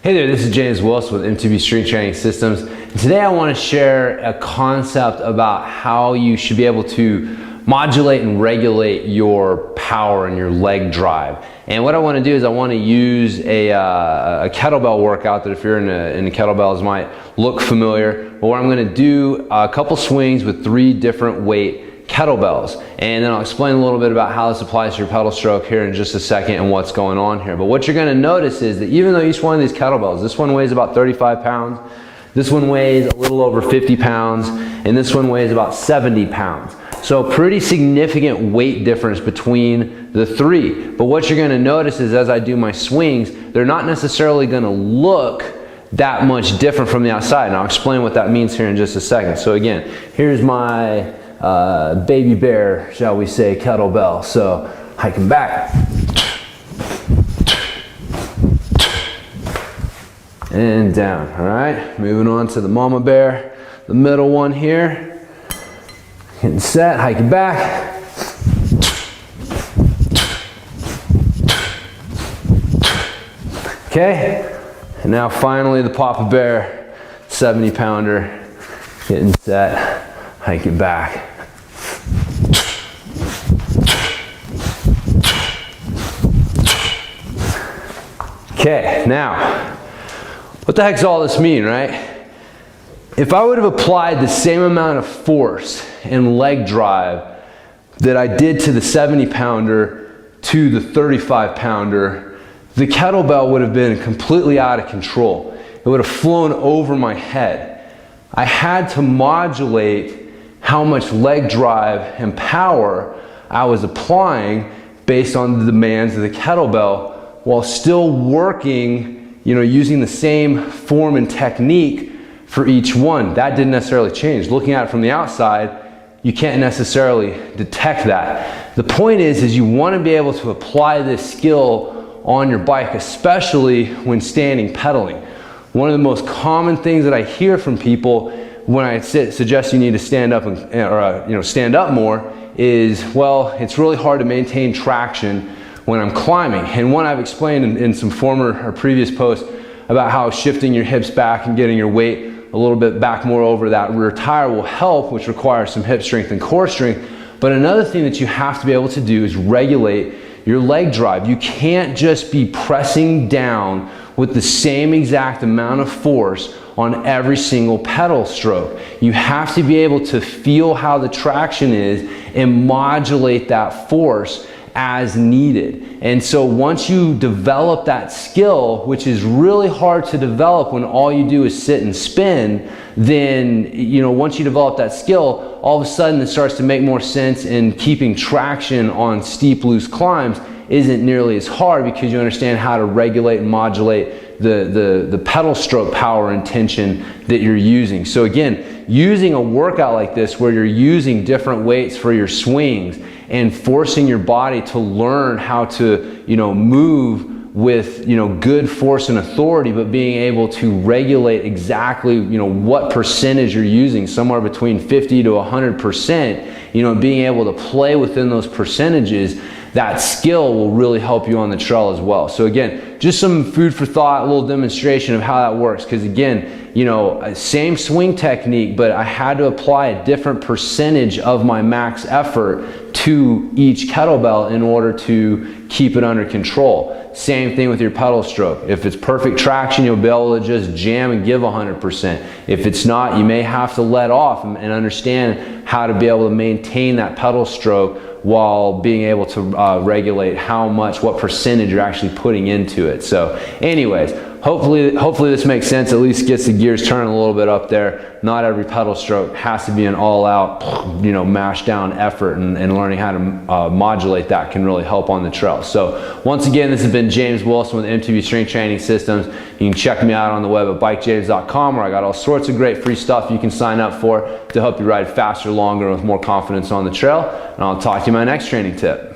Hey there, this is James Wilson with MTB Strength Training Systems. And today I want to share a concept about how you should be able to modulate and regulate your power and your leg drive. And what I want to do is I want to use a kettlebell workout that if you're in the kettlebells might look familiar. But where I'm going to do a couple swings with 3 different weight kettlebells, and then I'll explain a little bit about how this applies to your pedal stroke here in just a second and what's going on here. But what you're going to notice is that even though each one of these kettlebells, this one weighs about 35 pounds, this one weighs a little over 50 pounds, and this one weighs about 70 pounds. So pretty significant weight difference between the 3. But what you're going to notice is as I do my swings, they're not necessarily going to look that much different from the outside. And I'll explain what that means here in just a second. So again, here's my baby bear, shall we say, kettlebell. So hiking back and down. All right, moving on to the mama bear, the middle one here. Getting set, hiking back. Okay, and now finally the papa bear, 70 pounder, getting set, hiking back. Okay, now, what the heck does all this mean, right? If I would have applied the same amount of force and leg drive that I did to the 70 pounder to the 35 pounder, the kettlebell would have been completely out of control. It would have flown over my head. I had to modulate how much leg drive and power I was applying based on the demands of the kettlebell, while still working, using the same form and technique for each one. That didn't necessarily change. Looking at it from the outside, you can't necessarily detect that. The point is you want to be able to apply this skill on your bike, especially when standing pedaling. One of the most common things that I hear from people when I suggest you need to stand up stand up more is, well, it's really hard to maintain traction when I'm climbing. And one I've explained in some former or previous posts about how shifting your hips back and getting your weight a little bit back more over that rear tire will help, which requires some hip strength and core strength. But another thing that you have to be able to do is regulate your leg drive. You can't just be pressing down with the same exact amount of force on every single pedal stroke. You have to be able to feel how the traction is and modulate that force as needed. And so once you develop that skill, which is really hard to develop when all you do is sit and spin, then once you develop that skill, all of a sudden it starts to make more sense, and keeping traction on steep loose climbs isn't nearly as hard because you understand how to regulate and modulate the pedal stroke power and tension that you're using. So again, using a workout like this where you're using different weights for your swings and forcing your body to learn how to move with good force and authority, but being able to regulate exactly what percentage you're using, somewhere between 50 to 100%, being able to play within those percentages, that skill will really help you on the trail as well. So again, just some food for thought, a little demonstration of how that works, because again, same swing technique, but I had to apply a different percentage of my max effort to each kettlebell in order to keep it under control. Same thing with your pedal stroke. If it's perfect traction, you'll be able to just jam and give 100%. If it's not, you may have to let off and understand how to be able to maintain that pedal stroke while being able to regulate what percentage you're actually putting into it. So anyways, hopefully this makes sense, at least gets the gears turning a little bit up there. Not every pedal stroke has to be an all-out, mash down effort, and learning how to modulate that can really help on the trail. So once again, this has been James Wilson with MTB Strength Training Systems. You can check me out on the web at bikejames.com, where I got all sorts of great free stuff you can sign up for to help you ride faster, longer, with more confidence on the trail. And I'll talk to you in my next training tip.